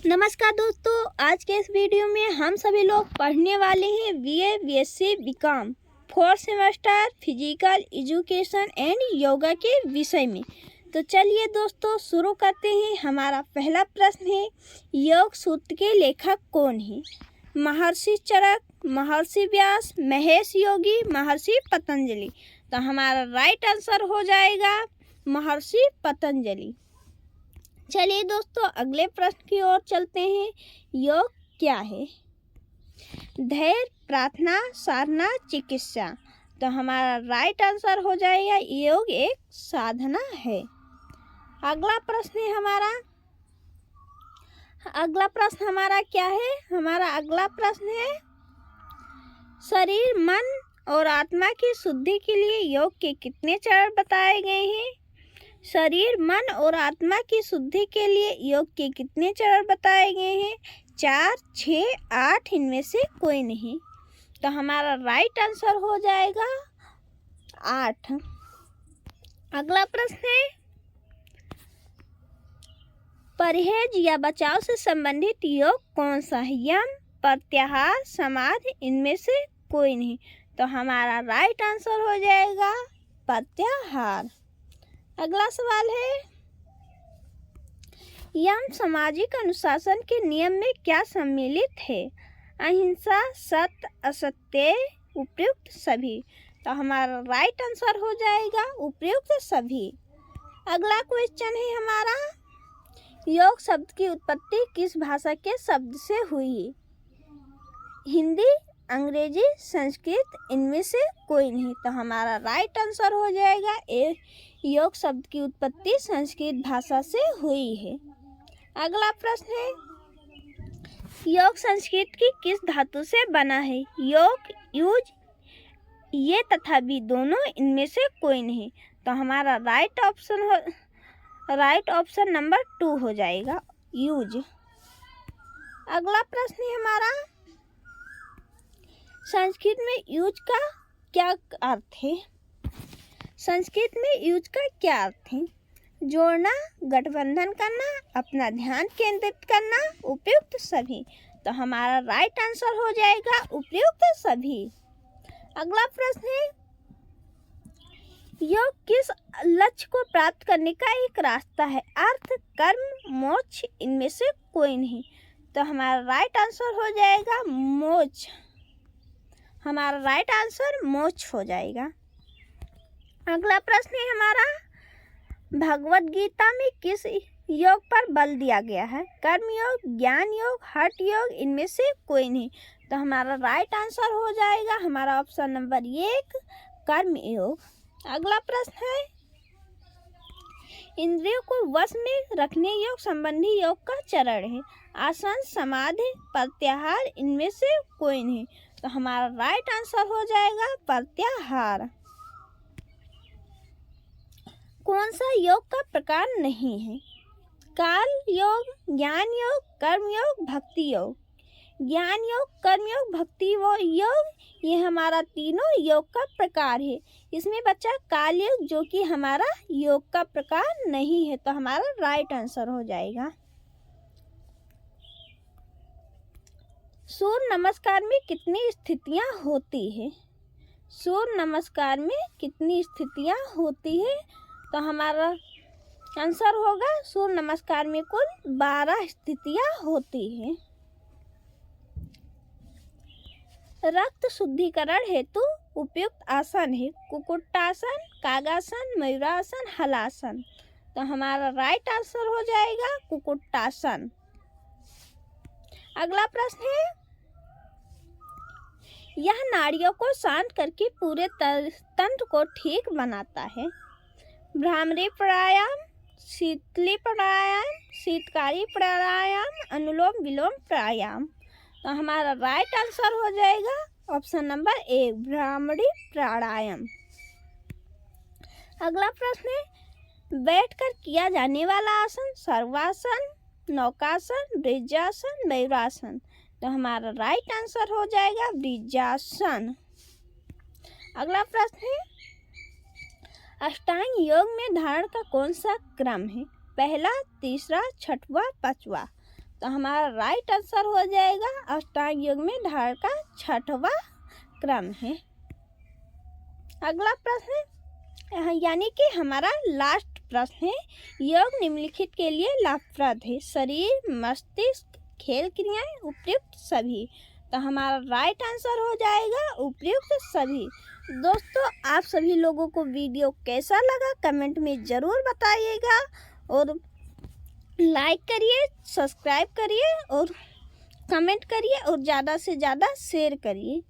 नमस्कार दोस्तों, आज के इस वीडियो में हम सभी लोग पढ़ने वाले हैं BA BSc BCom 4th semester physical education and yoga के विषय में। तो चलिए दोस्तों शुरू करते हैं। हमारा पहला प्रश्न है, योग सूत्र के लेखक कौन है? महर्षि चरक, महर्षि व्यास, महेश योगी, महर्षि पतंजलि। तो हमारा राइट आंसर हो जाएगा महर्षि पतंजलि। चलिए दोस्तों अगले प्रश्न की ओर चलते हैं। योग क्या है? धैर्य, प्रार्थना, साधना, चिकित्सा। तो हमारा राइट आंसर हो जाएगा योग एक साधना है। अगला प्रश्न हमारा क्या है? हमारा अगला प्रश्न है, शरीर, मन और आत्मा की शुद्धि के लिए योग के कितने चरण बताए गए हैं? शरीर, मन और आत्मा की शुद्धि के लिए योग के कितने चरण बताए गए हैं? 4, 6, 8, इनमें से कोई नहीं। तो हमारा राइट आंसर हो जाएगा 8। अगला प्रश्न है, परहेज या बचाव से संबंधित योग कौन सा है? यम, प्रत्याहार, समाधि, इनमें से कोई नहीं। तो हमारा राइट आंसर हो जाएगा प्रत्याहार। अगला सवाल है, यम सामाजिक अनुशासन के नियम में क्या सम्मिलित है? अहिंसा, सत्य, असत्य, उपयुक्त, सभी। तो हमारा राइट आंसर हो जाएगा उपयुक्त सभी। अगला क्वेश्चन है हमारा, योग शब्द की उत्पत्ति किस भाषा के शब्द से हुई? हिंदी, अंग्रेजी, संस्कृत, इनमें से कोई नहीं। तो हमारा राइट आंसर हो जाएगा योग शब्द की उत्पत्ति संस्कृत भाषा से हुई है। अगला प्रश्न है, योग संस्कृत की किस धातु से बना है? योग, यूज, ये तथा भी दोनों, इनमें से कोई नहीं। तो हमारा राइट ऑप्शन नंबर 2 हो जाएगा, यूज। अगला प्रश्न है हमारा, संस्कृत में यूज का क्या अर्थ है? संस्कृत में यूज का क्या अर्थ है? जोड़ना, गठबंधन करना, अपना ध्यान केंद्रित करना, उपयुक्त सभी। तो हमारा राइट आंसर हो जाएगा उपयुक्त सभी। अगला प्रश्न है, योग किस लक्ष्य को प्राप्त करने का एक रास्ता है? अर्थ, कर्म, मोक्ष, इनमें से कोई नहीं। तो हमारा राइट आंसर हो जाएगा मोक्ष। हमारा राइट आंसर मोक्ष हो जाएगा। अगला प्रश्न है हमारा, भगवद गीता में किस योग पर बल दिया गया है? कर्म योग, ज्ञान योग, हठ योग, इनमें से कोई नहीं। तो हमारा राइट आंसर हो जाएगा हमारा ऑप्शन नंबर 1, कर्म योग। अगला प्रश्न है, इंद्रियों को वश में रखने योग संबंधी योग का चरण है? आसन, समाधि, प्रत्याहार, इनमें से कोई नहीं। तो हमारा राइट आंसर हो जाएगा प्रत्याहार। कौन सा योग का प्रकार नहीं है? काल योग, ज्ञान योग, कर्म योग, भक्ति योग। ज्ञान योग, कर्म योग, भक्ति योग, ये हमारा तीनों योग का प्रकार है। इसमें बचा काल योग जो कि हमारा योग का प्रकार नहीं है। तो हमारा राइट आंसर हो जाएगा। सूर्य नमस्कार में कितनी स्थितियां होती है? सूर्य नमस्कार में कितनी स्थितियां होती है? तो हमारा आंसर होगा सूर्य नमस्कार में कुल 12 स्थितियां होती हैं। रक्त शुद्धिकरण हेतु उपयुक्त आसन है? कुक्कुटासन, कागासन, मयूरासन, हलासन। तो हमारा राइट आंसर हो जाएगा कुक्कुटासन। अगला प्रश्न है, यह नाड़ियों को शांत करके पूरे तंत्र को ठीक बनाता है? भ्रामरी प्राणायाम, शीतली प्राणायाम, शीतकारी प्राणायाम, अनुलोम विलोम प्राणायाम। तो हमारा राइट आंसर हो जाएगा ऑप्शन नंबर 1, भ्रामरी प्राणायाम। अगला प्रश्न है, बैठकर किया जाने वाला आसन? सर्वासन, नौकासन, वृज्यासन, मयूरासन। तो हमारा राइट आंसर हो जाएगा वृज्यासन। अगला प्रश्न है, अष्टांग योग में धारण का कौन सा क्रम है? पहला, तीसरा, छठवां, पांचवा। तो तो हमारा राइट आंसर हो जाएगा अष्टांग योग में धारण का 6वां क्रम है। अगला प्रश्न यानी कि हमारा लास्ट प्रश्न है, योग निम्नलिखित के लिए लाभप्रद है, शरीर, मस्तिष्क, खेल क्रियाएं, उपयुक्त सभी। तो हमारा राइट आंसर हो जाएगा उपयुक्त सभी। दोस्तों, आप सभी लोगों को वीडियो कैसा लगा कमेंट में ज़रूर बताइएगा और लाइक करिए, सब्सक्राइब करिए और कमेंट करिए और ज़्यादा से ज़्यादा शेयर करिए।